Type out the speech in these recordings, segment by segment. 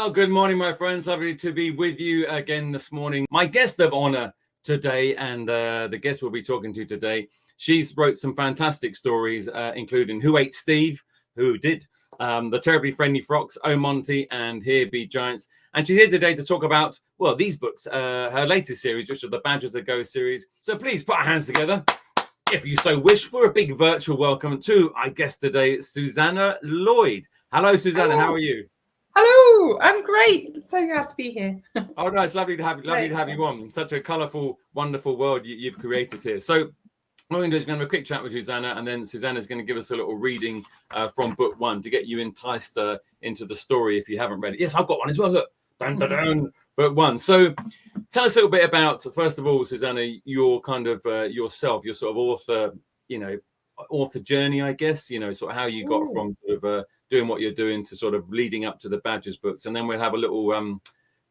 Well, good morning, my friends. Lovely to be with you again this morning. My guest of honor today, and the guest we'll be talking to today, she's wrote some fantastic stories, including Who Ate Steve, Who Did, The Terribly Friendly Frocks, Oh Monty, and Here Be Giants. And she's here today to talk about, well, these books, her latest series, which are the Badgers That Go series. So please put our hands together, if you so wish, for a big virtual welcome to our guest today, Susannah Lloyd. Hello, Susannah. Hello. How are you? Hello, I'm great. So glad to be here. Oh no, it's lovely to have you on. Such a colourful, wonderful world you've created here. So what we're going to do is we're going to have a quick chat with Susannah, and then Susannah's going to give us a little reading from book one to get you enticed into the story if you haven't read it. Yes, I've got one as well. Look, dun, dun, dun, book one. So tell us a little bit about, first of all, Susannah, your kind of yourself, your sort of author journey, I guess. Sort of how you got from sort of doing what you're doing to sort of leading up to the Badgers books, and then we'll have a little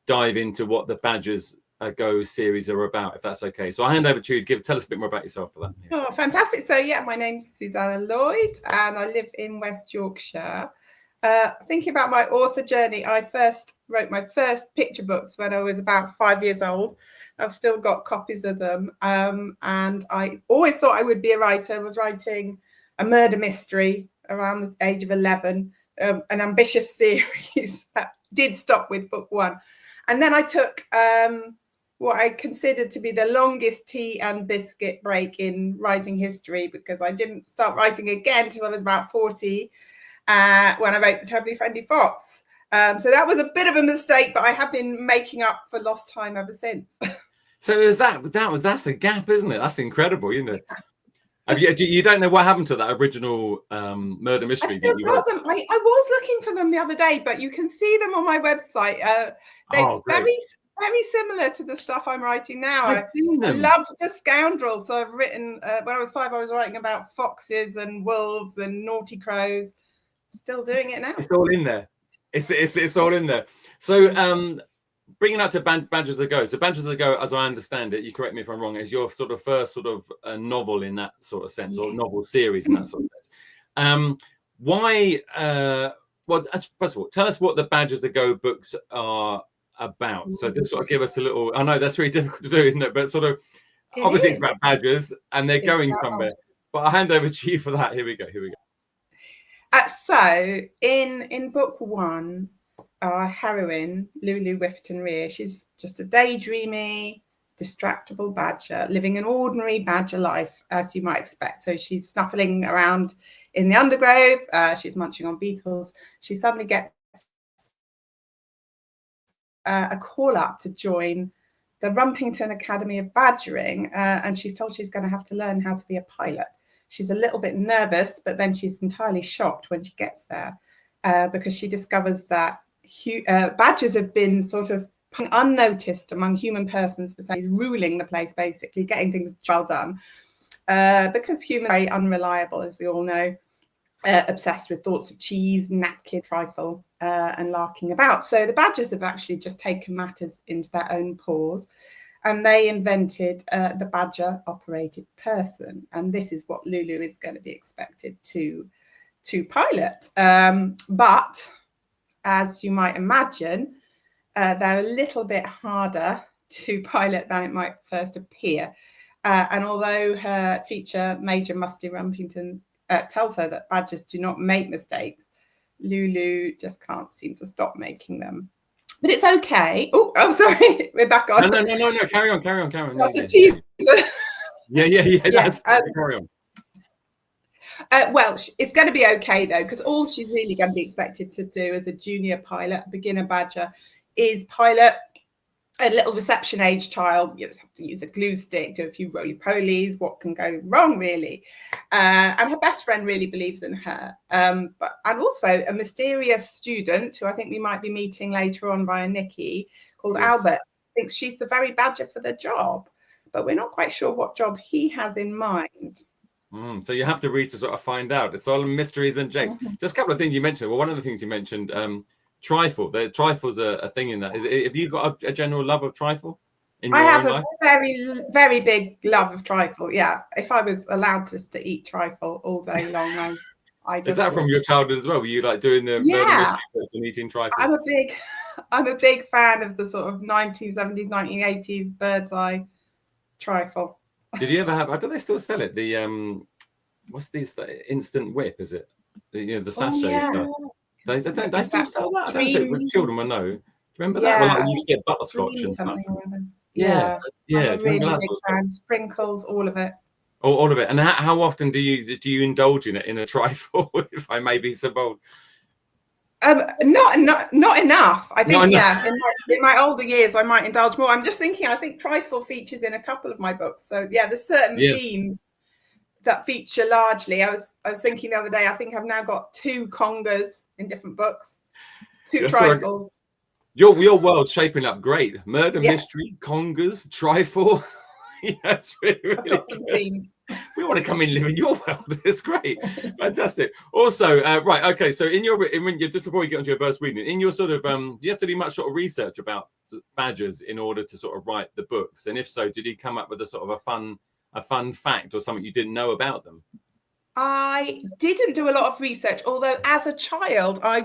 dive into what the Badgers Go series are about, if that's okay. So I'll hand over to you. Tell us a bit more about yourself for that. Oh, fantastic. So yeah, my name's Susannah Lloyd and I live in West Yorkshire. Thinking about my author journey, I first wrote my first picture books when I was about 5 years old. I've still got copies of them, and I always thought I would be a writer. I was writing a murder mystery around the age of 11, an ambitious series that did stop with book one. And then I took what I considered to be the longest tea and biscuit break in writing history, because I didn't start writing again until I was about 40 when I wrote The Terribly Friendly Fox. So that was a bit of a mistake, but I have been making up for lost time ever since. So that's a gap, isn't it? That's incredible, isn't it? You don't know what happened to that original murder mystery? I still got them. I was looking for them the other day, but you can see them on my website. They're very similar to the stuff I'm writing now. I love The Scoundrel. So I've written, when I was 5, I was writing about foxes and wolves and naughty crows. I'm still doing it now. It's all in there. It's all in there. So bringing that to Badgers That Go. So Badgers That Go, as I understand it, you correct me if I'm wrong, is your sort of first sort of novel in that sort of sense, or novel series in that sort of sense. Why? Well, first of all, tell us what the Badgers That Go books are about. So just sort of give us a little. I know that's really difficult to do, isn't it? But sort of, obviously it's about badgers and they're going somewhere. But I'll hand over to you for that. Here we go. So in book one, our heroine, Lulu Wifton-Rear, she's just a daydreamy, distractible badger living an ordinary badger life, as you might expect. So she's snuffling around in the undergrowth. She's munching on beetles. She suddenly gets a call up to join the Rumpington Academy of Badgering, and she's told she's going to have to learn how to be a pilot. She's a little bit nervous, but then she's entirely shocked when she gets there, because she discovers that badgers have been sort of unnoticed among human persons for saying, ruling the place, basically getting things well done, because humans are very unreliable, as we all know, obsessed with thoughts of cheese, napkin, trifle, and larking about. So the badgers have actually just taken matters into their own paws, and they invented the badger-operated person. And this is what Lulu is going to be expected to pilot. But as you might imagine, they're a little bit harder to pilot than it might first appear. And although her teacher, Major Musty Rumpington, tells her that badgers do not make mistakes, Lulu just can't seem to stop making them. But it's okay. Oh, sorry, we're back on. No. Carry on. That's a teaser. Yeah. That's carry on. Well, it's going to be okay though, because all she's really going to be expected to do as a junior pilot, a beginner badger, is pilot a little reception age child. You just have to use a glue stick, do a few roly-polies. What can go wrong, really? And her best friend really believes in her. And also a mysterious student who I think we might be meeting later on via Nici, called Albert, thinks she's the very badger for the job. But we're not quite sure what job he has in mind. So you have to read to sort of find out. It's all mysteries and jokes. Just a couple of things you mentioned. Well, one of the things you mentioned, trifle. The trifle's a thing in that. Have you got a general love of trifle in your I have own life? Very, very big love of trifle. Yeah, if I was allowed just to eat trifle all day long, I just. Is that from your childhood as well? Were you like doing the murder mystery books and eating trifle? I'm a big I'm a big fan of the sort of 1970s, 1980s bird's eye trifle. Did you ever have? Do they still sell it? The what's these instant whip? Is it the sachet stuff? They still sell that. I don't think children will know. Do you remember that? Well, like, you used to get butterscotch and stuff. Yeah. I'm a really big fan. Sprinkles, all of it. All of it. And how often do you indulge in it in a trifle? If I may be so bold. Not enough. I think in my older years I might indulge more. I'm just thinking. I think trifle features in a couple of my books. So yeah, there's certain themes that feature largely. I was thinking the other day. I think I've now got 2 congas in different books. 2 trifles. Your world's shaping up great. Murder mystery, congas, trifle. That's really I've got some themes. We want to come in and live in your world. It's great. Fantastic. Also, right, okay, so just before you get onto your first reading, in your sort of do you have to do much sort of research about badgers in order to sort of write the books? And if so, did he come up with a sort of a fun fact or something you didn't know about them? I didn't do a lot of research, although as a child I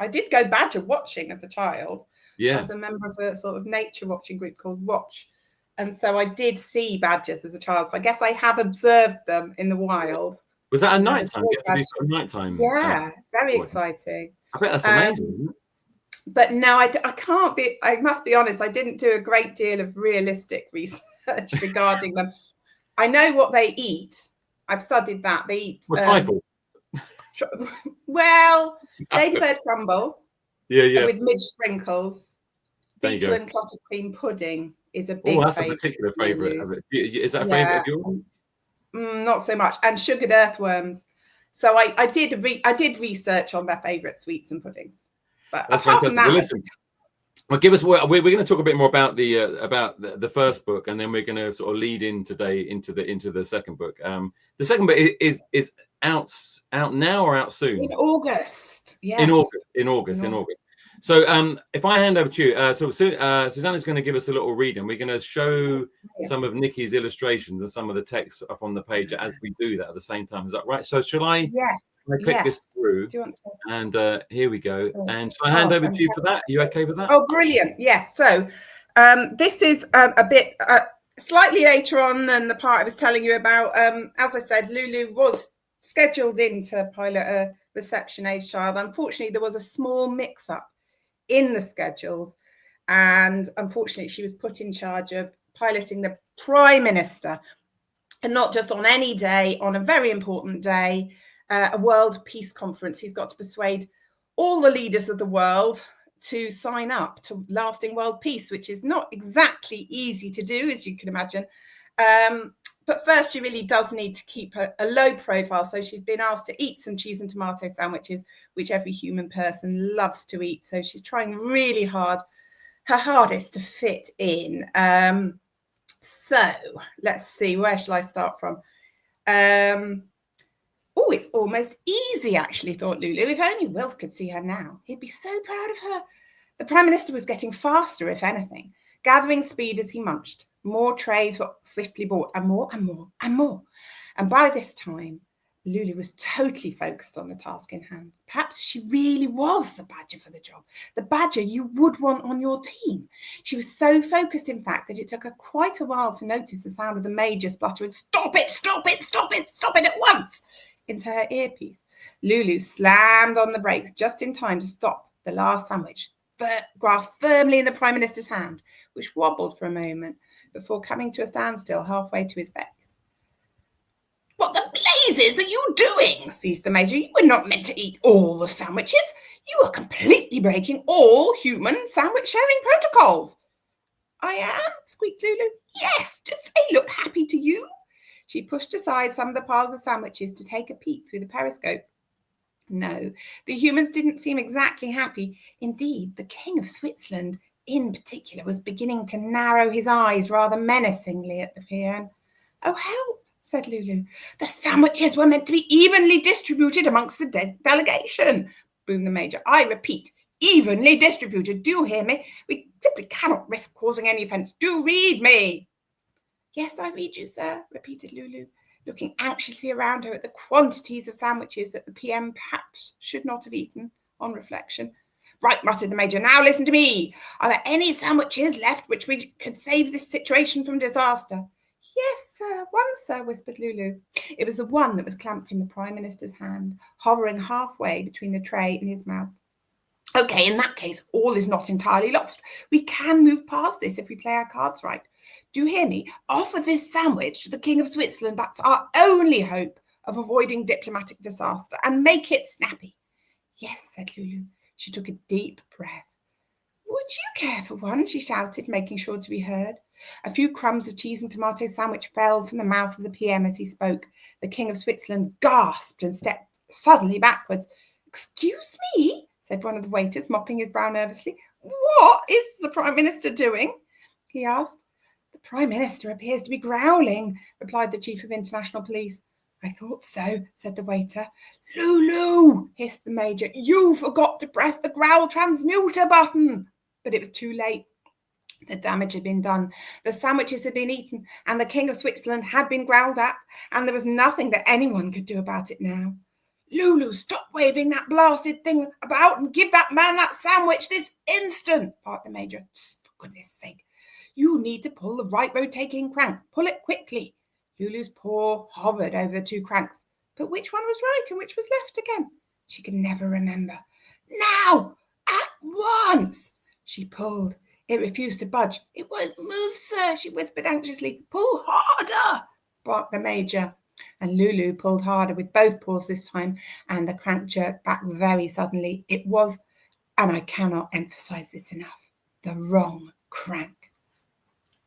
did go badger watching as a child. I was a member of a sort of nature watching group called Watch. And so I did see badgers as a child. So I guess I have observed them in the wild. Was that a nighttime? Nighttime. Yeah, very exciting. I bet that's amazing. Isn't it? But no, I must be honest, I didn't do a great deal of realistic research regarding them. I know what they eat. I've studied that. They eat trifle. Well, ladybird crumble. Yeah. With midge sprinkles. Beetle and clotted cream pudding is a big that's a particular favourite. Is that a favourite of yours? Not so much. And sugared earthworms. So I did research on their favourite sweets and puddings. But that's fantastic. Well, listen. Well, we're going to talk a bit more about the first book, and then we're going to sort of lead in today into the second book. The second book is out now or out soon? In August. Yes. In August. So if I hand over to you, Susannah's going to give us a little read, and we're going to show some of Nici's illustrations and some of the text up on the page as we do that at the same time. Is that right? So shall I? Yeah. I click this through, and here we go. And so I hand over to you for that. Are you okay with that? Oh, brilliant! Yes. So this is a bit slightly later on than the part I was telling you about. As I said, Lulu was scheduled in to pilot a reception age child. Unfortunately, there was a small mix-up in the schedules, and unfortunately, she was put in charge of piloting the Prime Minister, and not just on any day, on a very important day. A World Peace Conference. He's got to persuade all the leaders of the world to sign up to lasting world peace, which is not exactly easy to do, as you can imagine. But first, she really does need to keep a low profile. So she's been asked to eat some cheese and tomato sandwiches, which every human person loves to eat. So she's trying really hard, her hardest to fit in. So let's see, where shall I start from? Oh, it's almost easy, actually, thought Lulu. If only Wilf could see her now. He'd be so proud of her. The Prime Minister was getting faster, if anything, gathering speed as he munched. More trays were swiftly brought, and more and more and more. And by this time, Lulu was totally focused on the task in hand. Perhaps she really was the badger for the job, the badger you would want on your team. She was so focused, in fact, that it took her quite a while to notice the sound of the Major spluttering, "Stop it, stop it, stop it, stop it at once," into her earpiece. Lulu slammed on the brakes just in time to stop the last sandwich, grasped firmly in the Prime Minister's hand, which wobbled for a moment before coming to a standstill halfway to his face. "What the blazes are you doing?" seized the Major. "You were not meant to eat all the sandwiches. You are completely breaking all human sandwich sharing protocols." "I am?" squeaked Lulu. "Yes, do they look happy to you?" She pushed aside some of the piles of sandwiches to take a peek through the periscope. No, the humans didn't seem exactly happy. Indeed, the King of Switzerland, in particular, was beginning to narrow his eyes rather menacingly at the PM. "Oh, help," said Lulu. "The sandwiches were meant to be evenly distributed amongst the delegation," boomed the Major. "I repeat, evenly distributed. Do you hear me? We simply cannot risk causing any offence. Do read me." "Yes, I read you, sir," repeated Lulu, looking anxiously around her at the quantities of sandwiches that the PM perhaps should not have eaten on reflection. Right, muttered the Major. Now listen to me. Are there any sandwiches left which we could save this situation from disaster? Yes, sir. One, sir, whispered Lulu. It was the one that was clamped in the Prime Minister's hand, hovering halfway between the tray and his mouth. Okay, in that case, all is not entirely lost. We can move past this if we play our cards right. Do you hear me? Offer this sandwich to the King of Switzerland. That's our only hope of avoiding diplomatic disaster, and make it snappy. Yes, said Lulu. She took a deep breath. Would you care for one? She shouted, making sure to be heard. A few crumbs of cheese and tomato sandwich fell from the mouth of the PM as he spoke. The King of Switzerland gasped and stepped suddenly backwards. Excuse me, said one of the waiters, mopping his brow nervously. What is the Prime Minister doing? He asked. The Prime Minister appears to be growling, replied the Chief of International Police. I thought so, said the waiter. Lulu, hissed the Major, you forgot to press the growl transmuter button. But it was too late. The damage had been done. The sandwiches had been eaten, and the King of Switzerland had been growled at, and there was nothing that anyone could do about it now. Lulu, stop waving that blasted thing about and give that man that sandwich this instant, barked the Major. For goodness sake. You need to pull the right rotating crank. Pull it quickly. Lulu's paw hovered over the two cranks. But which one was right and which was left again? She could never remember. Now! At once! She pulled. It refused to budge. It won't move, sir, she whispered anxiously. Pull harder, barked the Major. And Lulu pulled harder with both paws this time, and the crank jerked back very suddenly. It was, and I cannot emphasize this enough, the wrong crank.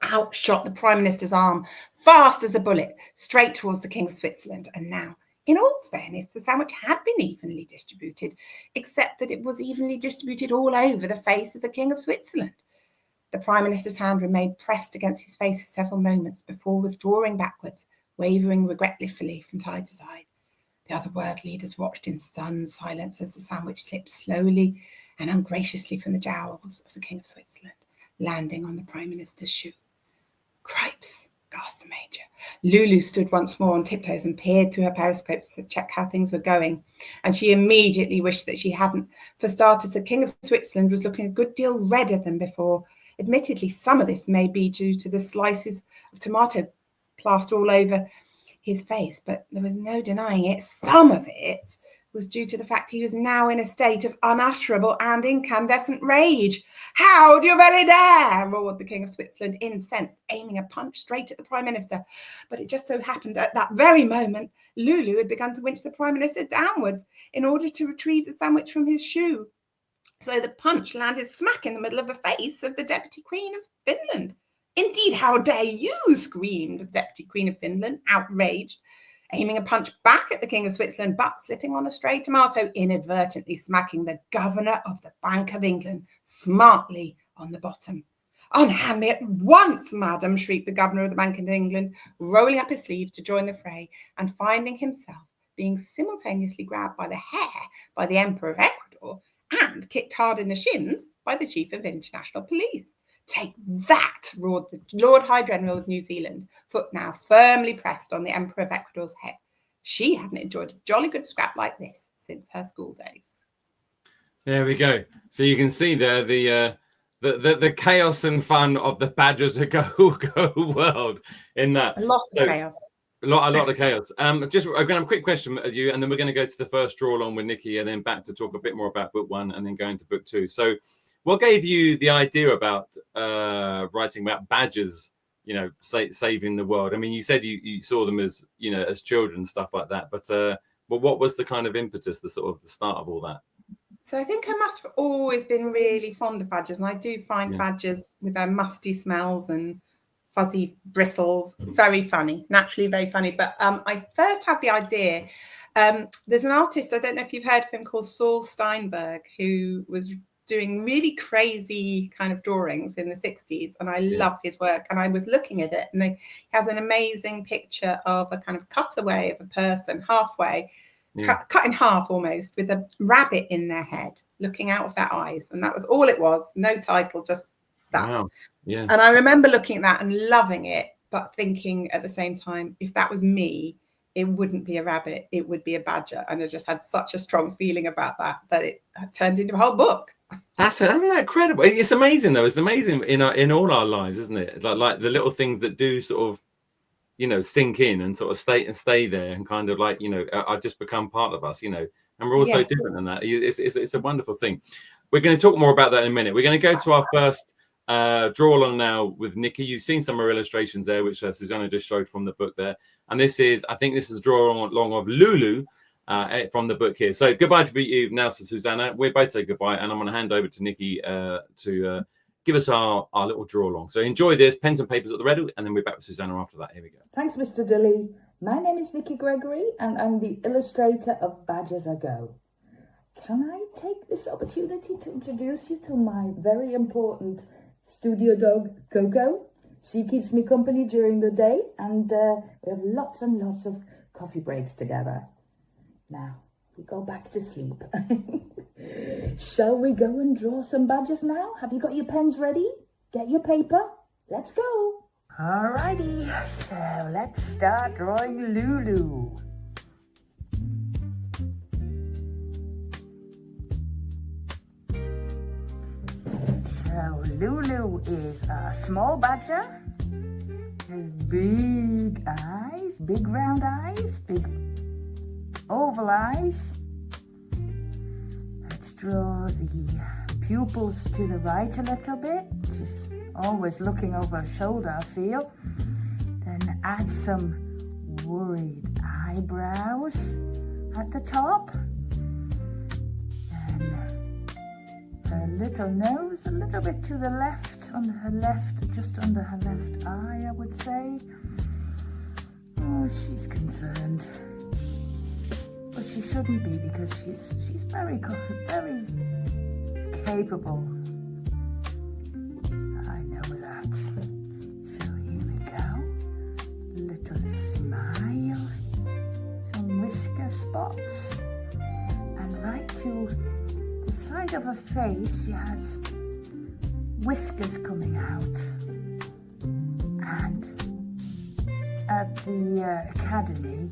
Out shot the Prime Minister's arm, fast as a bullet, straight towards the King of Switzerland. And now, in all fairness, the sandwich had been evenly distributed, except that it was evenly distributed all over the face of the King of Switzerland. The Prime Minister's hand remained pressed against his face for several moments before withdrawing backwards, wavering regretfully from side to side. The other world leaders watched in stunned silence as the sandwich slipped slowly and ungraciously from the jowls of the King of Switzerland, landing on the Prime Minister's shoe. Cripes, gasped the Major. Lulu stood once more on tiptoes and peered through her periscopes to check how things were going, and she immediately wished that she hadn't. For starters, the King of Switzerland was looking a good deal redder than before. Admittedly, some of this may be due to the slices of tomato plaster all over his face, but there was no denying it. Some of it was due to the fact he was now in a state of unutterable and incandescent rage. How do you very dare, roared the King of Switzerland, incensed, aiming a punch straight at the Prime Minister. But it just so happened at that very moment, Lulu had begun to winch the Prime Minister downwards in order to retrieve the sandwich from his shoe. So the punch landed smack in the middle of the face of the Deputy Queen of Finland. Indeed, how dare you, screamed the Deputy Queen of Finland, outraged, aiming a punch back at the King of Switzerland, but slipping on a stray tomato, inadvertently smacking the Governor of the Bank of England smartly on the bottom. Unhand me at once, madam, shrieked the Governor of the Bank of England, rolling up his sleeves to join the fray and finding himself being simultaneously grabbed by the hair by the Emperor of Ecuador and kicked hard in the shins by the Chief of International Police. Take that, roared the Lord High General of New Zealand, foot now firmly pressed on the Emperor of Ecuador's head. She hadn't enjoyed a jolly good scrap like this since her school days. There we go. So you can see there the chaos and fun of the Badgers Go world in that. A lot of chaos. A lot of chaos. Just I'm going to have a quick question with you, and then we're going to go to the first draw along with Nici, and then back to talk a bit more about book one, and then go into book two. So, what gave you the idea about writing about badgers? You know, saving the world. I mean, you said you saw them as as children, stuff like that. But what was the kind of impetus, the sort of the start of all that? So I think I must have always been really fond of badgers, and I do find badgers with their musty smells and fuzzy bristles very funny, naturally very funny. But I first had the idea. There's an artist, I don't know if you've heard of him, called Saul Steinberg, who was doing really crazy kind of drawings in the 60s, and I love his work. And I was looking at it, and he has an amazing picture of a kind of cutaway of a person halfway, cut in half almost, with a rabbit in their head looking out of their eyes, and that was all it was. No title, just that. Wow. Yeah. And I remember looking at that and loving it, but thinking at the same time, if that was me, it wouldn't be a rabbit, it would be a badger. And I just had such a strong feeling about that it turned into a whole book. Isn't that incredible? It's amazing though. It's amazing in all our lives, isn't it? Like the little things that do sort of, you know, sink in and sort of stay there and kind of like, you know, are just become part of us, you know, and we're all so different than that. It's a wonderful thing. We're going to talk more about that in a minute. We're going to go to our first draw along now with Nici. You've seen some of her illustrations there, which Susannah just showed from the book there. And this is, I think this is a draw along of Lulu from the book here. So goodbye to you now, Susannah. We're both say goodbye, and I'm going to hand over to Nici to give us our little draw along. So enjoy this, pens and papers at the ready, and then we're back with Susannah after that. Here we go. Thanks, Mr Dilly. My name is Nici Gregory, and I'm the illustrator of Badgers A Go. Can I take this opportunity to introduce you to my very important studio dog, Coco? She keeps me company during the day, and we have lots and lots of coffee breaks together. Now, we go back to sleep. Shall we go and draw some badgers now? Have you got your pens ready? Get your paper. Let's go. Alrighty, so let's start drawing Lulu. So Lulu is a small badger with big eyes, big round eyes, big oval eyes. Let's draw the pupils to the right a little bit, just always looking over her shoulder, I feel. Then add some worried eyebrows at the top. Then her little nose a little bit to the left, on her left, just under her left eye, I would say. Oh, she's concerned. But she shouldn't be, because she's very capable. I know that. So here we go. Little smile, some whisker spots, and right to the side of her face she has whiskers coming out. And at the academy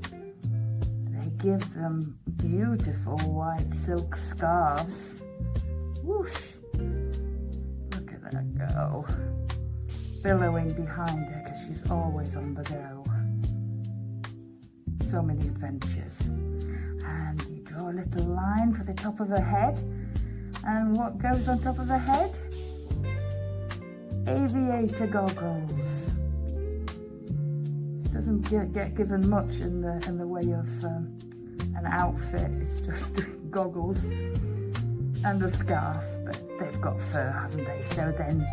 they give them beautiful white silk scarves. Whoosh! Look at that go. Billowing behind her, because she's always on the go. So many adventures. And you draw a little line for the top of her head. And what goes on top of her head? Aviator goggles. She doesn't get given much in the way of an outfit. It's just goggles and a scarf, but they've got fur, haven't they? So then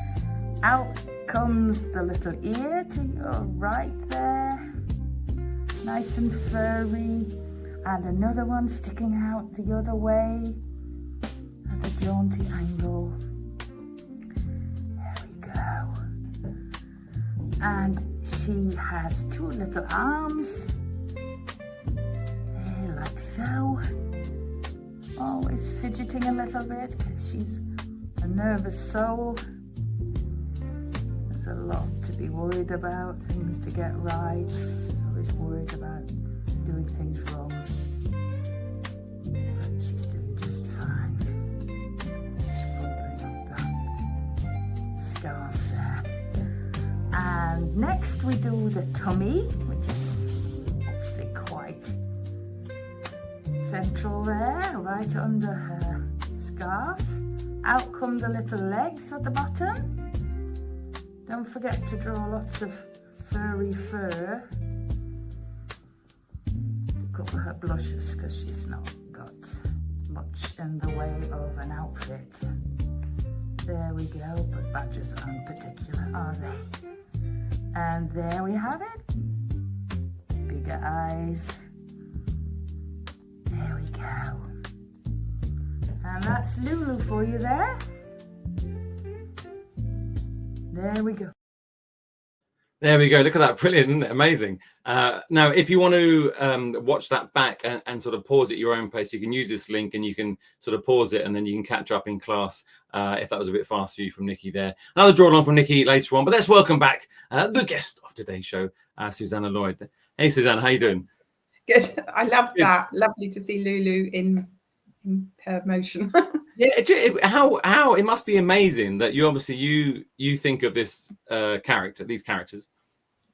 out comes the little ear to your right there, nice and furry, and another one sticking out the other way at a jaunty angle. There we go. And she has two little arms, there, like so. Always fidgeting a little bit, because she's a nervous soul. There's a lot to be worried about, things to get right. She's always worried about doing things wrong. But she's doing just fine. She's rubbing up that scarf there. And next we do the tummy, which is obviously quite central there, right under her scarf. Out come the little legs at the bottom. Don't forget to draw lots of furry fur to cover her blushes, because she's not got much in the way of an outfit. There we go, but badgers aren't particular, are they? And there we have it. Bigger eyes. There we go. And that's Lulu for you there. There we go. There we go. Look at that. Brilliant, isn't it? Amazing. Now, if you want to watch that back and sort of pause at your own pace, you can use this link and you can sort of pause it, and then you can catch up in class if that was a bit fast for you from Nici there. Another draw along from Nici later on, but let's welcome back the guest of today's show, Susannah Lloyd. Hey, Susannah, how you doing? Good. I love that. Lovely to see Lulu in her motion. How it must be amazing that you obviously you think of this these characters,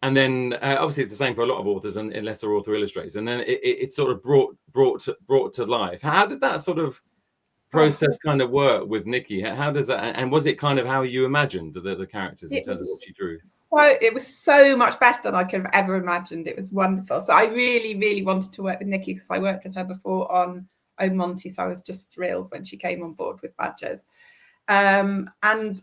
and then obviously it's the same for a lot of authors and unless they're author illustrators, and then it's sort of brought to life. How did that sort of process kind of work with Nici? How does that, and was it kind of how you imagined the characters in terms of what she drew? So it was so much better than I could have ever imagined. It was wonderful. So I really wanted to work with Nici because I worked with her before on Oh Monty, so I was just thrilled when she came on board with Badgers. And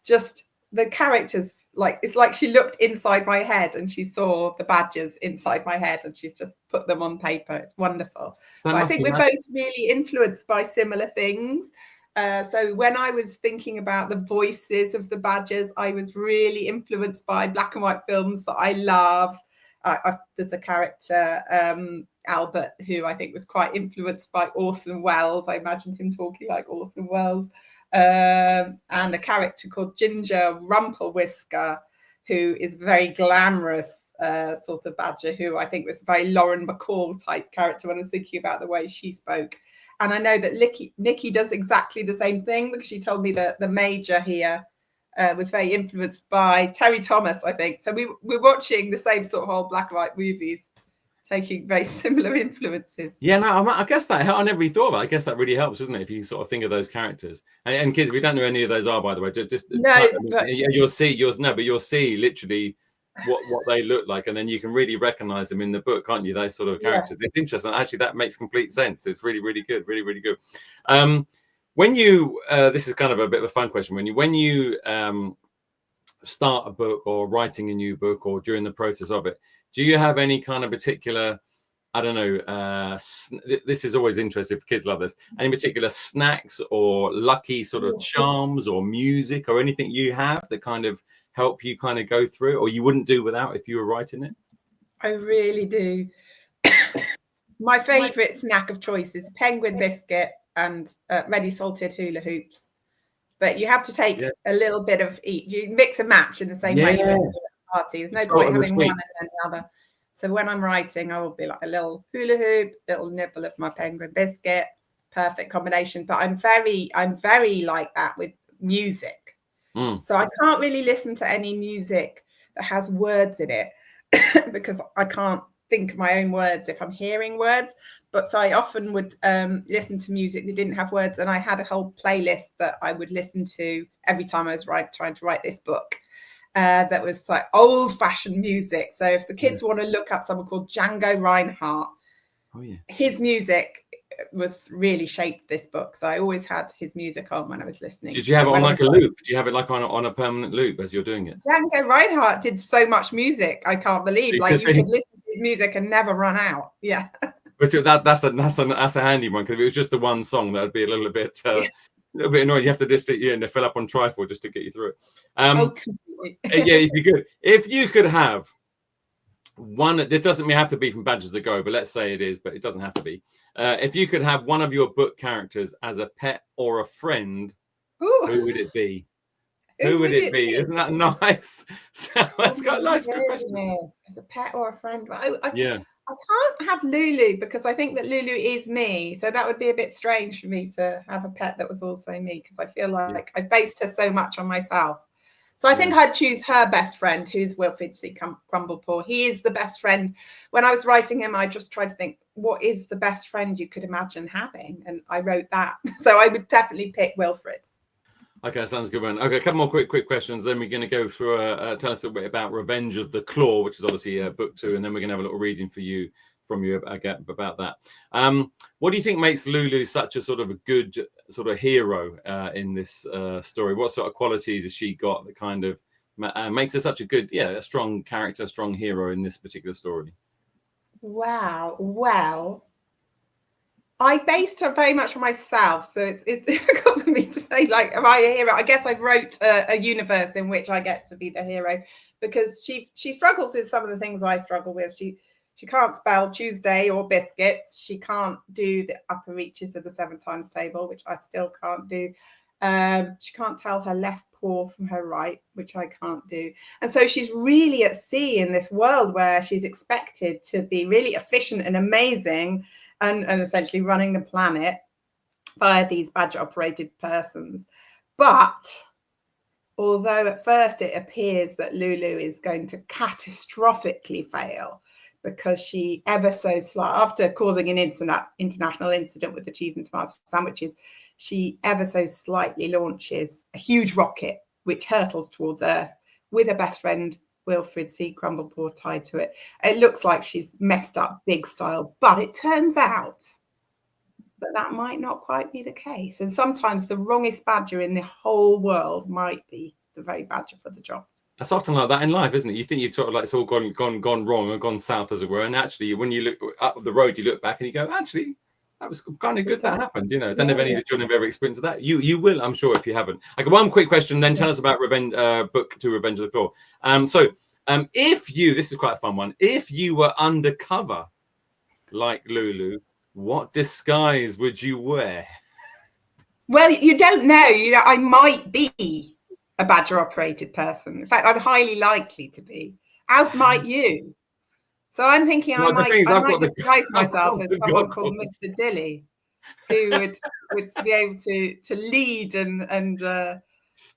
just the characters, like, it's like she looked inside my head and she saw the Badgers inside my head and she's just put them on paper. It's wonderful. But I think we're both really influenced by similar things. So when I was thinking about the voices of the Badgers, I was really influenced by black and white films that I love. There's a character, Albert, who I think was quite influenced by Orson Welles. I imagined him talking like Orson Welles. And a character called Ginger Rumpelwhisker, who is very glamorous sort of badger, who I think was a very Lauren Bacall type character when I was thinking about the way she spoke. And I know that Nici does exactly the same thing because she told me that the major here was very influenced by Terry Thomas, I think. So we're watching the same sort of old black and white movies, taking very similar influences. Yeah, no, I guess that I never really thought of it. I guess that really helps, doesn't it? If you sort of think of those characters, and kids, we don't know who any of those are, by the way. Just no, but you'll see but you'll see literally what they look like, and then you can really recognize them in the book, can't you? Those sort of characters. Yeah. It's interesting. Actually, that makes complete sense. It's really good, really good. When you this is kind of a bit of a fun question. When you start a book or writing a new book or during the process of it, do you have any kind of particular, I don't know, this is always interesting for kids, love this, any particular snacks or lucky sort of charms or music or anything you have that kind of help you kind of go through, or you wouldn't do without if you were writing it? I really do. My favorite snack of choice is penguin biscuit and ready salted hula hoops. But you have to take a little bit of each. You mix and match in the same way you would at a party. There's no point having one and then the other. So when I'm writing, I will be like a little hula hoop, little nibble of my penguin biscuit, perfect combination. But I'm very like that with music. So I can't really listen to any music that has words in it because I can't think of my own words if I'm hearing words. But so I often would listen to music that didn't have words, and I had a whole playlist that I would listen to every time I was trying to write this book. That was like old-fashioned music. So if the kids want to look up someone called Django Reinhardt, his music was really shaped this book. So I always had his music on when I was listening. Did you have it on like a loop? Do you have it like on a permanent loop as you're doing it? Django Reinhardt did so much music. I can't believe like you could listen to his music and never run out. Yeah. But that's a handy one, because if it was just the one song, that would be a little bit annoying. You have to just fill up on trifle just to get you through it. If you could have one, it doesn't have to be from Badgers to Go, but let's say it is, but it doesn't have to be. If you could have one of your book characters as a pet or a friend, who would it be? Who would it be? Isn't that nice? So it's got a nice question. As a pet or a friend. I can't have Lulu because I think that Lulu is me. So that would be a bit strange for me to have a pet that was also me, because I feel like I based her so much on myself. So I think I'd choose her best friend, who's Wilfrid C. Crumblepaw. He is the best friend. When I was writing him, I just tried to think, what is the best friend you could imagine having? And I wrote that. So I would definitely pick Wilfrid. Okay, sounds good one. Okay, a couple more quick questions. Then we're going to go through tell us a bit about Revenge of the Claw, which is obviously book 2, and then we're going to have a little reading from you about that. What do you think makes Lulu such a sort of a good sort of hero in this story? What sort of qualities has she got that kind of makes her such a good, a strong character, strong hero in this particular story? Wow. Well, I based her very much on myself, so it's difficult for me to say, like, am I a hero? I guess I've wrote a universe in which I get to be the hero, because she struggles with some of the things I struggle with. She can't spell Tuesday or biscuits. She can't do the upper reaches of the 7 times table, which I still can't do. She can't tell her left paw from her right, which I can't do. And so she's really at sea in this world where she's expected to be really efficient and amazing and essentially running the planet by these badger operated persons. But although at first it appears that Lulu is going to catastrophically fail because she after causing an international incident with the cheese and tomato sandwiches, she ever so slightly launches a huge rocket which hurtles towards Earth with her best friend Wilfred C. Crumblepaw tied to it. It looks like she's messed up big style, but it turns out that might not quite be the case. And sometimes the wrongest badger in the whole world might be the very badger for the job. That's often like that in life, isn't it? You think you've sort of like it's all gone wrong or gone south, as it were, and actually, when you look up the road, you look back and you go, actually, that was kind of good that happened. You know, I don't know if any of the children have ever experienced that. You will, I'm sure, if you haven't. Like one quick question, then tell us about Book 2, Revenge of the Claw. If you, this is quite a fun one, if you were undercover like Lulu, what disguise would you wear? Well, you don't know. I might be a badger operated person. In fact, I'm highly likely to be, as might you. So I'm thinking I might disguise myself as someone called Mr Dilly, who would be able to lead and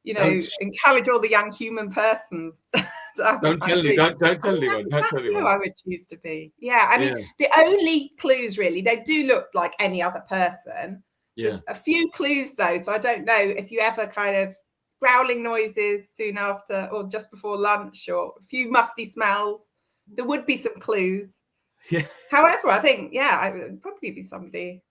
encourage all the young human persons. Don't tell anyone. Don't tell anyone. I would choose to be. Yeah, I mean, the only clues really, they do look like any other person. Yeah. There's a few clues though, so I don't know if you ever kind of growling noises soon after or just before lunch or a few musty smells. There would be some clues. Yeah. However, I think, I would probably be somebody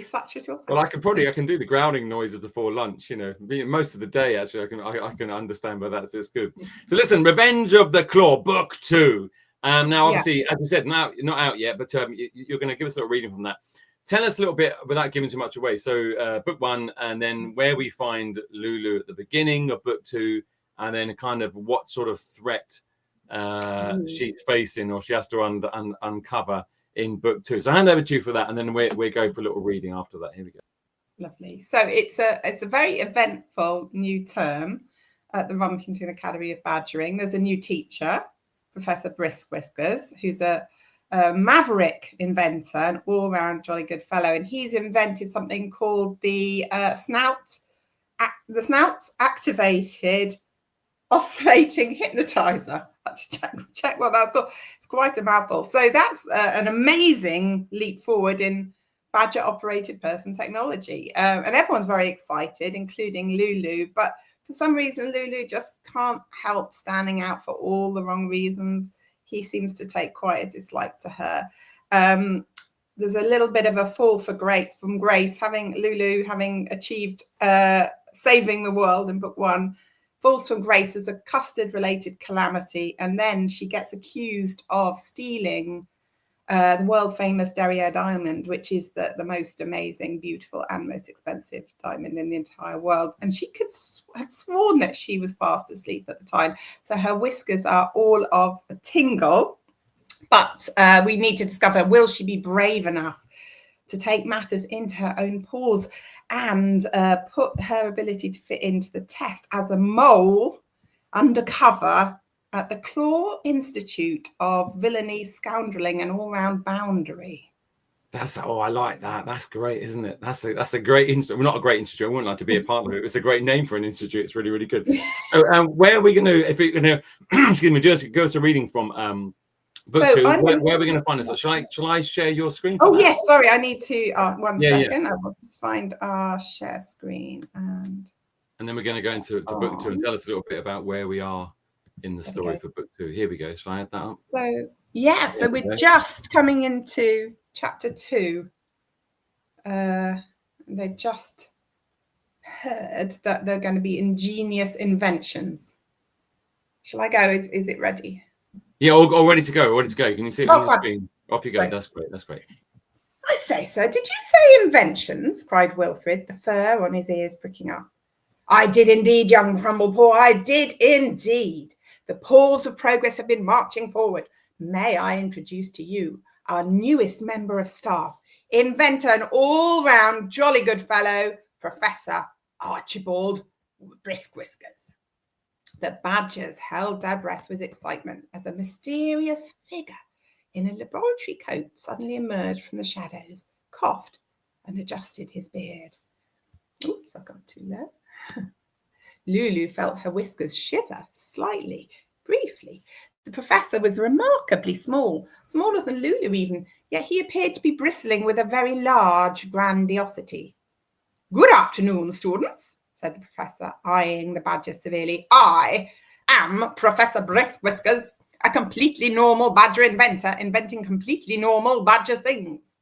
such as yourself. Well, I can do the growling noises before lunch, you know, most of the day, actually, I can understand where it's good. So listen, Revenge of the Claw, Book 2. Now, obviously, as we said, now not out yet, but you're going to give us a little reading from that. Tell us a little bit without giving too much away. So Book 1, and then where we find Lulu at the beginning of Book 2, and then kind of what sort of threat she's facing or she has to uncover in Book 2. So hand over to you for that, and then we go for a little reading after that. Here we go. Lovely. So it's a very eventful new term at the Rumpington Academy of Badgering. There's a new teacher, Professor Brisk Whiskers, who's a maverick inventor, an all-round jolly good fellow, and he's invented something called the snout activated oscillating hypnotizer. I have to check what that's called. It's quite a mouthful. So that's an amazing leap forward in badger operated person technology, and everyone's very excited, including Lulu, but for some reason Lulu just can't help standing out for all the wrong reasons. He seems to take quite a dislike to her. There's a little bit of a fall from grace, Lulu having achieved saving the world in Book 1, falls from grace as a custard-related calamity, and then she gets accused of stealing the world-famous Derriere diamond, which is the most amazing, beautiful, and most expensive diamond in the entire world. And she could have sworn that she was fast asleep at the time. So her whiskers are all of a tingle. But we need to discover, will she be brave enough to take matters into her own paws and put her ability to fit into the test as a mole undercover at the Claw Institute of Villainy, Scoundreling, and All-Round Boundary. I like that. That's great, isn't it? That's a great institute. Well, not a great institute. I wouldn't like to be a part of it. It's a great name for an institute. It's really, really good. So, where are we going to? If we're going to, excuse me, just go to reading from Book 2. Where are we going to find this? Shall I share your screen? Oh yes, sorry. I need to. One second. I will just find our share screen and then we're going to go into Book 2 and tell us a little bit about where we are in the story for Book 2. Here we go. Shall I add that up? So we're just coming into chapter 2. They just heard that they're going to be ingenious inventions. Shall I go? Is it ready? Yeah, all ready to go. Ready to go. Can you see it on the screen? Off you go. Right. That's great. I say, sir, did you say inventions? Cried Wilfred, the fur on his ears pricking up. I did indeed, young Crumblepaw. I did indeed. The paws of progress have been marching forward. May I introduce to you our newest member of staff, inventor and all-round jolly good fellow, Professor Archibald Brisk Whiskers. The badgers held their breath with excitement as a mysterious figure in a laboratory coat suddenly emerged from the shadows, coughed, and adjusted his beard. Oops, I got too low. Lulu felt her whiskers shiver slightly, briefly. The professor was remarkably small, smaller than Lulu even, yet he appeared to be bristling with a very large grandiosity. Good afternoon, students, said the professor, eyeing the badgers severely. I am Professor Brisk Whiskers, a completely normal badger inventor, inventing completely normal badger things.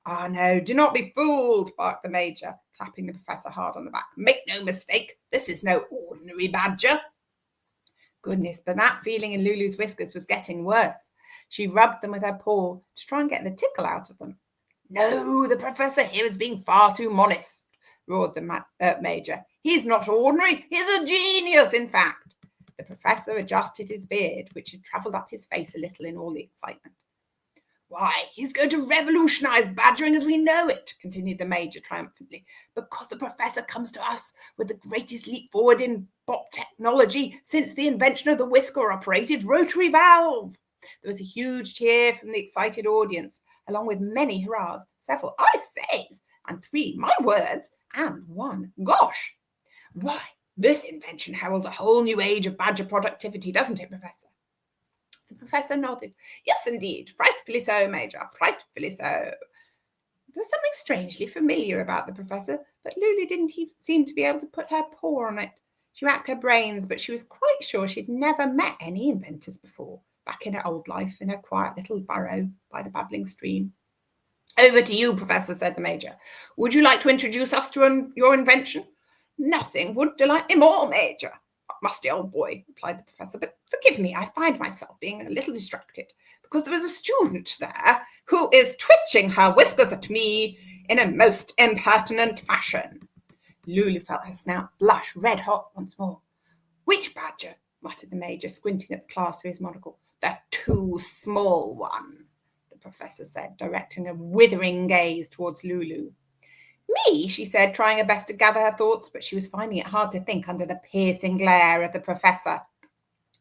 Ah, no, do not be fooled, barked the major, clapping the professor hard on the back. Make no mistake, this is no ordinary badger. Goodness, but that feeling in Lulu's whiskers was getting worse. She rubbed them with her paw to try and get the tickle out of them. No, the professor here is being far too modest, roared the major. He's not ordinary, he's a genius, in fact. The professor adjusted his beard, which had travelled up his face a little in all the excitement. Why, he's going to revolutionise badgering as we know it, continued the major triumphantly, because the professor comes to us with the greatest leap forward in bop technology since the invention of the whisker-operated rotary valve. There was a huge cheer from the excited audience, along with many hurrahs, several I says, and 3 my words, and 1 gosh. Why, this invention heralds a whole new age of badger productivity, doesn't it, Professor? The professor nodded. Yes, indeed. Frightfully so, Major. Frightfully so. There was something strangely familiar about the professor, but Lulu didn't seem to be able to put her paw on it. She racked her brains, but she was quite sure she'd never met any inventors before, back in her old life in her quiet little burrow by the babbling stream. Over to you, Professor, said the Major. Would you like to introduce us to your invention? Nothing would delight me more, Major. Musty old boy, replied the professor, but forgive me, I find myself being a little distracted because there is a student there who is twitching her whiskers at me in a most impertinent fashion. Lulu felt her snout blush red hot once more. Which badger? Muttered the major, squinting at the class through his monocle. The too small one, the professor said, directing a withering gaze towards Lulu. Me, she said, trying her best to gather her thoughts, but she was finding it hard to think under the piercing glare of the professor,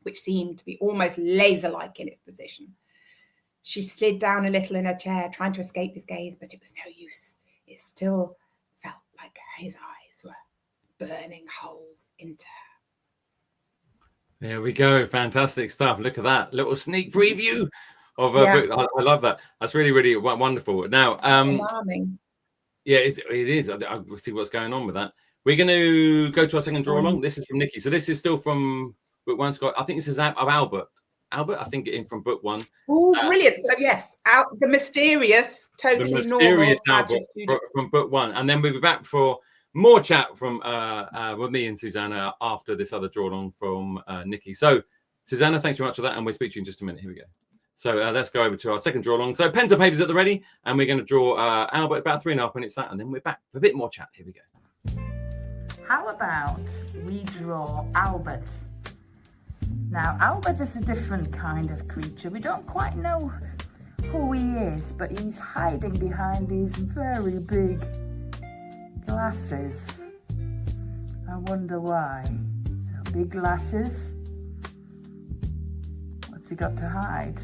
which seemed to be almost laser-like in its position. She slid down a little in her chair, trying to escape his gaze, but it was no use. It still felt like his eyes were burning holes into her. There we go. Fantastic stuff. Look at that little sneak preview of a book. I love that. That's really, really wonderful. Now, alarming. Yeah, it is. I'll see what's going on with that. We're going to go to our second draw along. This is from Nici. So this is still from book 1, Scott. I think this is of Albert. Albert, I think, in from book 1. Oh, brilliant. So, yes, the mysterious, totally normal Albert from book 1. And then we'll be back for more chat from with me and Susannah after this other draw along from Nici. So, Susannah, thanks very much for that. And we'll speak to you in just a minute. Here we go. So let's go over to our second draw along. So pens and papers at the ready, and we're going to draw Albert about 3.5 minutes that, and then we're back for a bit more chat. Here we go. How about we draw Albert? Now, Albert is a different kind of creature. We don't quite know who he is, but he's hiding behind these very big glasses. I wonder why. So big glasses. What's he got to hide?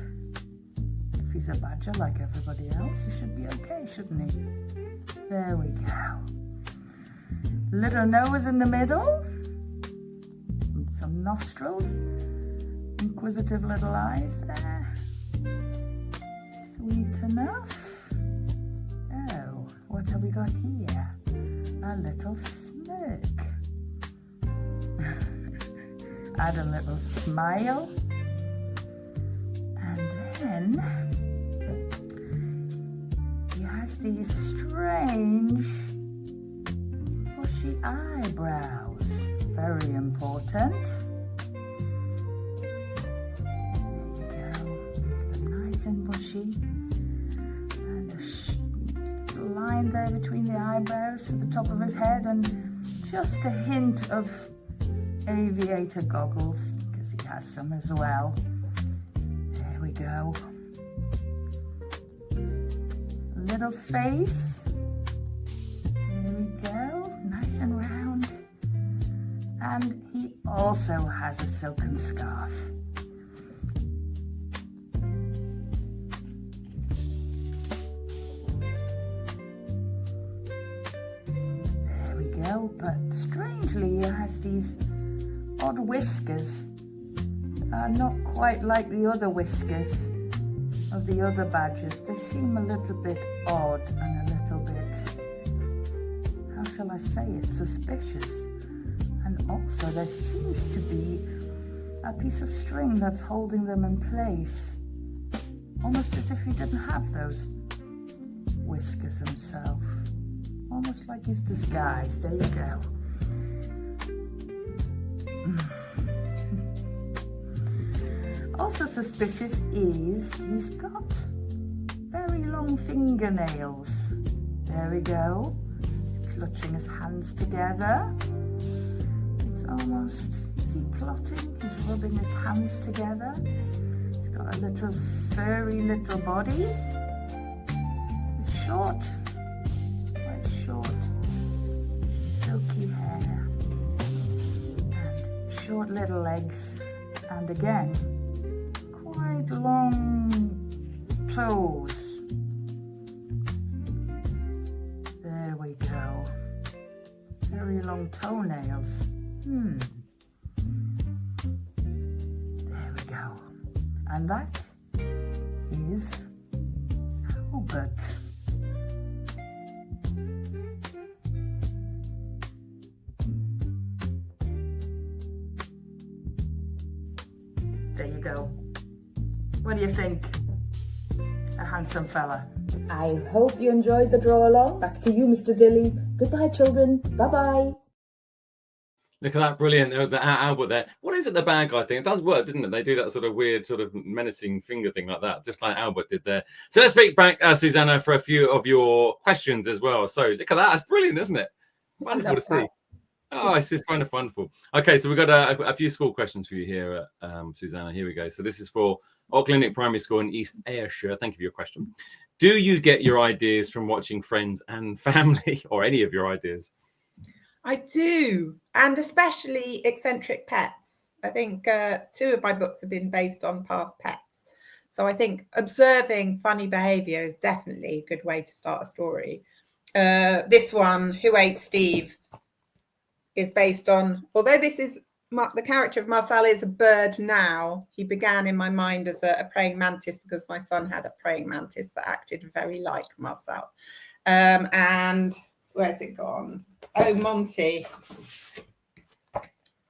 If he's a badger like everybody else, he should be okay, shouldn't he? There we go. Little nose in the middle. And some nostrils. Inquisitive little eyes there. Sweet enough. Oh, what have we got here? A little smirk. Add a little smile. And then he has these strange bushy eyebrows. Very important. There you go. They're nice and bushy. And a line there between the eyebrows to the top of his head, and just a hint of aviator goggles, because he has some as well. There we go. Little face. There we go. Nice and round. And he also has a silken scarf. There we go, but strangely he has these odd whiskers. Not quite like the other whiskers of the other badgers. They seem a little bit odd and a little bit, how shall I say it, suspicious. And also there seems to be a piece of string that's holding them in place, almost as if he didn't have those whiskers himself, almost like he's disguised. There you go. Also suspicious is he's got very long fingernails. There we go. Clutching his hands together. It's almost, is he plotting? He's rubbing his hands together. He's got a little furry little body. It's short, quite short, silky hair. And short little legs. And again, quite long toes. There we go. Very long toenails. There we go. And that is Albert. There you go. What do you think? A handsome fella. I hope you enjoyed the draw along. Back to you, Mr Dilly. Goodbye, children. Bye-bye. Look at that, brilliant. There was the Albert there. What is it, the bad guy thing? It does work, didn't it? They do that sort of weird, sort of menacing finger thing like that, just like Albert did there. So let's speak back, Susannah, for a few of your questions as well. So look at that. That's brilliant, isn't it? Wonderful to see. Oh, it's just kind of wonderful. Okay, so we've got a few school questions for you here, Susannah. Here we go. So this is for Auckland Primary School in East Ayrshire. Thank you for your question. Do you get your ideas from watching Friends and Family, or any of your ideas? I do, and especially Eccentric Pets. I think 2 of my books have been based on past pets. So I think observing funny behaviour is definitely a good way to start a story. This one, Who Ate Steve, is based on, although this is the character of Marcel is a bird now, he began in my mind as a praying mantis because my son had a praying mantis that acted very like Marcel. And where's it gone? Oh, Monty.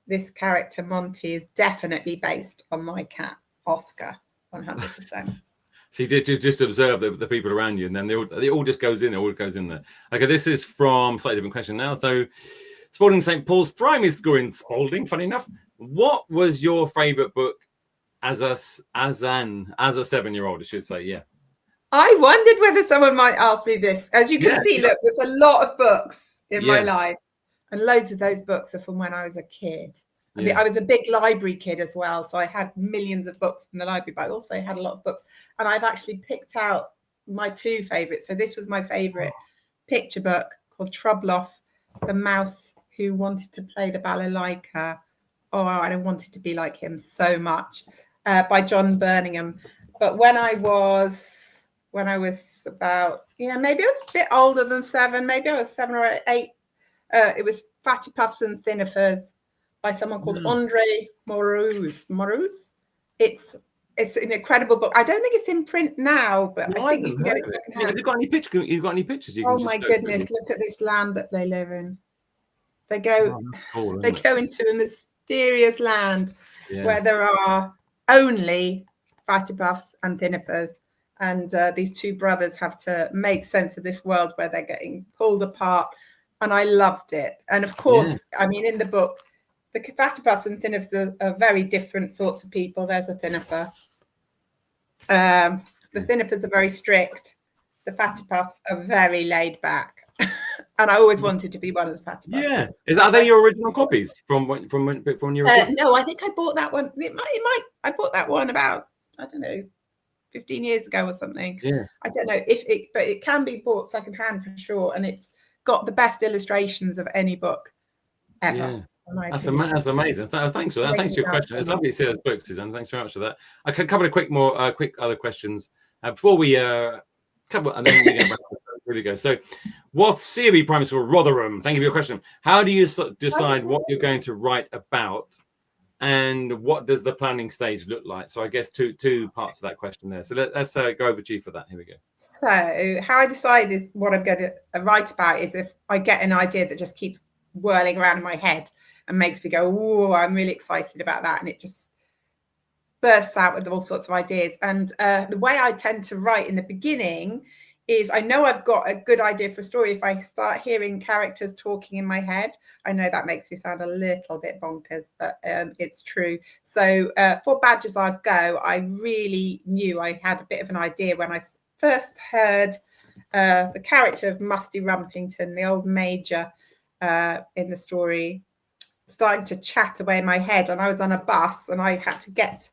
This character, Monty, is definitely based on my cat, Oscar, 100%. So you did just observe the people around you, and then they all just goes in. It all goes in there. Okay, this is from slightly different question now. So, Spalding St. Paul's Primary School in Spalding. Funny enough, what was your favourite book as a 7-year-old? I should say, yeah. I wondered whether someone might ask me this. As you can see, look, there's a lot of books in my life, and loads of those books are from when I was a kid. I mean, I was a big library kid as well, so I had millions of books from the library, but I also had a lot of books. And I've actually picked out my 2 favourites. So this was my favourite picture book called Trubloff, the mouse who wanted to play the balalaika. Oh, I wanted to be like him so much, by John Birmingham. But when I was about, maybe I was a bit older than 7, maybe I was 7 or 8. It was Fatty Puffs and Thinifers by someone called Andre Moroz. It's an incredible book. I don't think it's in print now, but I think you can get it secondhand. Have you got any pictures? You've got any pictures? Oh my goodness! Look at this land that they live in. They go into a mysterious land where there are only Fatty Puffs and Thinifers, and these 2 brothers have to make sense of this world where they're getting pulled apart. And I loved it. And of course, I mean, in the book, the Fatty Puffs and Thinifers are very different sorts of people. There's a Thinifer. The Thinifers are very strict. The Fatty Puffs are very laid back. And I always wanted to be one of the Fatty Puffs. Yeah. Are they your original copies from when you were? No, I think I bought that one. I bought that one about, I don't know, 15 years ago or something. Yeah. I don't know but it can be bought secondhand for sure. And it's got the best illustrations of any book ever. That's amazing. Thanks for that. Thanks for your question. It's lovely to see those books, Suzanne. Thanks very much for that. I could cover a quick other questions before we cover, and then we get back to here we go. So, what Siri Primary School, Rotherham? Thank you for your question. How do you decide what you're going to write about, and what does the planning stage look like? So, I guess two parts of that question there. So let's go over to you for that. Here we go. So, how I decide is what I'm going to write about is if I get an idea that just keeps whirling around in my head and makes me go, oh, I'm really excited about that, and it just bursts out with all sorts of ideas. And the way I tend to write in the beginning is I know I've got a good idea for a story. If I start hearing characters talking in my head, I know that makes me sound a little bit bonkers, but it's true. So for Badgers I Go, I really knew I had a bit of an idea when I first heard the character of Musty Rumpington, the old major in the story, starting to chat away in my head. And I was on a bus and I had to get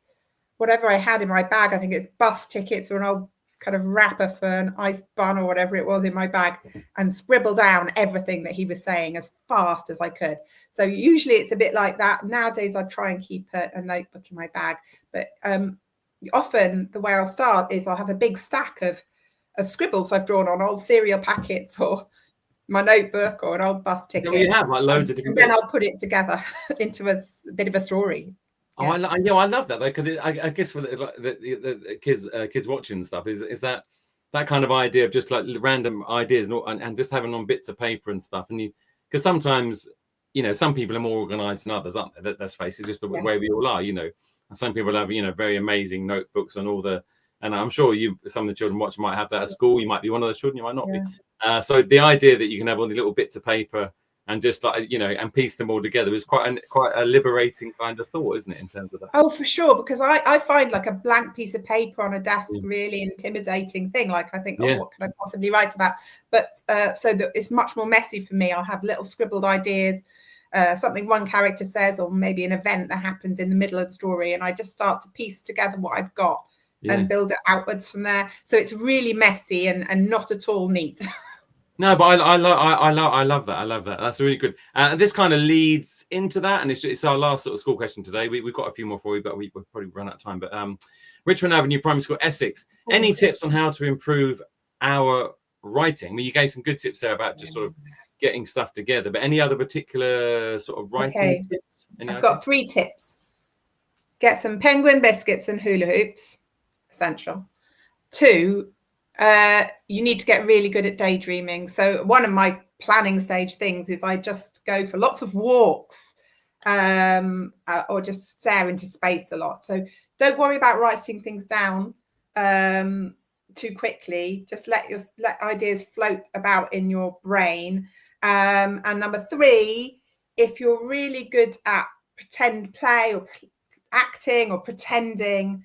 whatever I had in my bag. I think it's bus tickets or an old kind of wrapper for an ice bun or whatever it was in my bag, and scribble down everything that he was saying as fast as I could. So usually it's a bit like that. Nowadays I try and keep a notebook in my bag, but often the way I'll start is I'll have a big stack of scribbles I've drawn on old cereal packets or my notebook or an old bus ticket. So you have like loads of different. And then I'll put it together into a bit of a story. Oh, yeah. I love that though, because I guess for the kids watching and stuff is that kind of idea of just like random ideas and just having on bits of paper and stuff. And because sometimes, some people are more organized than others, aren't they? Let's face it, it's just the way we all are, And some people have, very amazing notebooks and all the, and I'm sure some of the children watching might have that at school. You might be one of those children, you might not be. So the idea that you can have all the little bits of paper and just like, and piece them all together is quite a liberating kind of thought, isn't it, in terms of that? Oh, for sure, because I find like a blank piece of paper on a desk really intimidating thing. Like I think, what can I possibly write about? But so that it's much more messy for me. I'll have little scribbled ideas, something one character says, or maybe an event that happens in the middle of the story, and I just start to piece together what I've got and build it outwards from there. So it's really messy and not at all neat. No, but I love that. I love that. That's really good. And this kind of leads into that, and it's our last sort of school question today. We've got a few more for you, but we'll probably run out of time. But Richmond Avenue Primary School, Essex. Any tips on how to improve our writing? I mean, you gave some good tips there about just sort of getting stuff together. But any other particular sort of writing tips? I've got 3 tips. Get some penguin biscuits and hula hoops. Essential. 2. You need to get really good at daydreaming. So one of my planning stage things is I just go for lots of walks or just stare into space a lot. So don't worry about writing things down too quickly. Just let ideas float about in your brain. And number 3, if you're really good at pretend play or acting or pretending,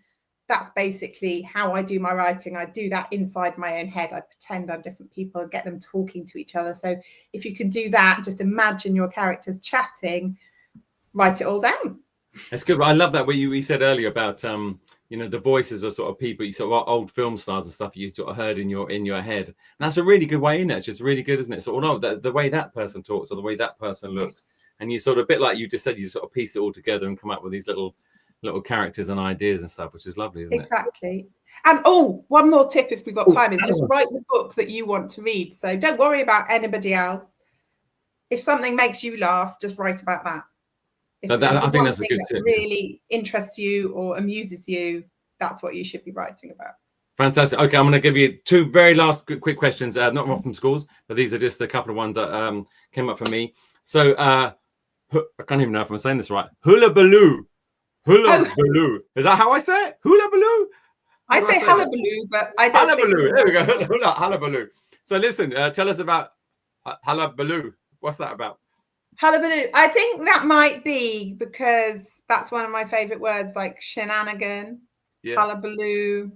that's basically how I do my writing. I do that inside my own head. I pretend I'm different people and get them talking to each other. So if you can do that, just imagine your characters chatting, write it all down. That's good. I love that what you said earlier about the voices of sort of people, you sort of old film stars and stuff you sort of heard in your head. And that's a really good way in it. It's just really good, isn't it? So the way that person talks or the way that person looks, and you sort of a bit like you just said, you sort of piece it all together and come up with these little characters and ideas and stuff, which is lovely, isn't it? Exactly. And one more tip if we've got time is just write the book that you want to read. So don't worry about anybody else. If something makes you laugh, just write about that. I think that's a good tip. Really interests you or amuses you, that's what you should be writing about. Fantastic. Okay, I'm going to give you 2 very last quick questions, not from schools, but these are just a couple of ones that came up for me. So I can't even know if I'm saying this right. Hullabaloo. Hullabaloo. Is that how I say it? Hullabaloo? I say hullabaloo, but I don't hullabaloo. think... There we go. Hullabaloo. So listen, tell us about hullabaloo. What's that about? Hullabaloo. I think that might be because that's one of my favorite words, like shenanigan, hullabaloo,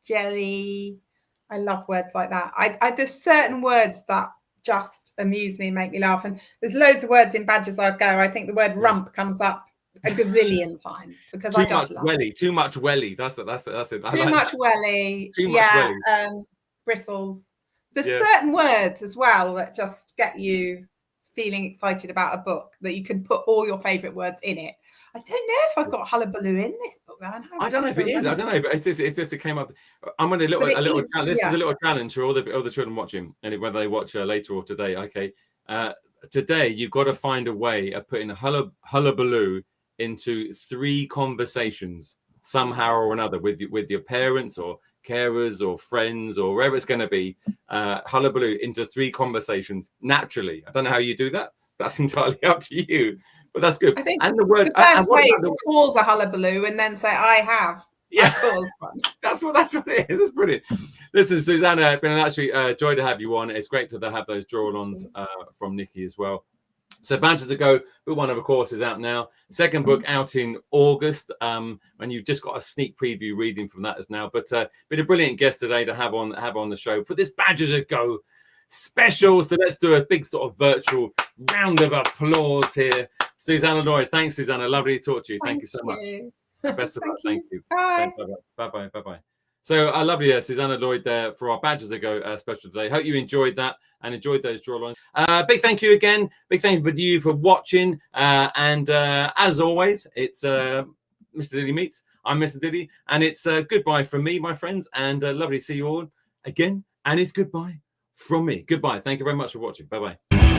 jelly. I love words like that. There's certain words that just amuse me and make me laugh. And there's loads of words in Badgers I Go. I think the word rump comes up a gazillion times because I just love it. Too much welly. That's it. Too much welly. Bristles. There's certain words as well that just get you feeling excited about a book that you can put all your favourite words in it. I don't know if I've got hullabaloo in this book. I don't know if it is. I don't know, but it's just it came up. I'm going to this is a little challenge for all the children watching, and whether they watch later or today. Okay, today you've got to find a way of putting hullabaloo into 3 conversations somehow or another with your parents or carers or friends or wherever it's going to be. Hullabaloo into 3 conversations naturally. I don't know how you do that. That's entirely up to you. But that's good. I think and the word the first way is to cause a hullabaloo and then say, I have. Yeah, caused one. That's what it is. It's brilliant. Listen, Susannah, it's been an absolute joy to have you on. It's great to have those draw-alongs from Nici as well. So Badgers to Go, book 1 of course is out now. Second book out in August, and you've just got a sneak preview reading from that as now. But been a brilliant guest today to have on the show for this Badgers to Go special. So let's do a big sort of virtual round of applause here. Susannah Lloyd, thanks, Susannah. Lovely to talk to you. Thank you so much. Best of luck. Thank you. Bye. Bye. So I love you, Susannah Lloyd, there for our Badgers to Go special today. Hope you enjoyed that and enjoyed those draw-alongs. Big thank you again. Big thank you for you for watching. And as always, it's Mr. Dilly Meets. I'm Mr. Dilly, and it's goodbye from me, my friends, and lovely to see you all again. And it's goodbye from me. Goodbye. Thank you very much for watching. Bye-bye.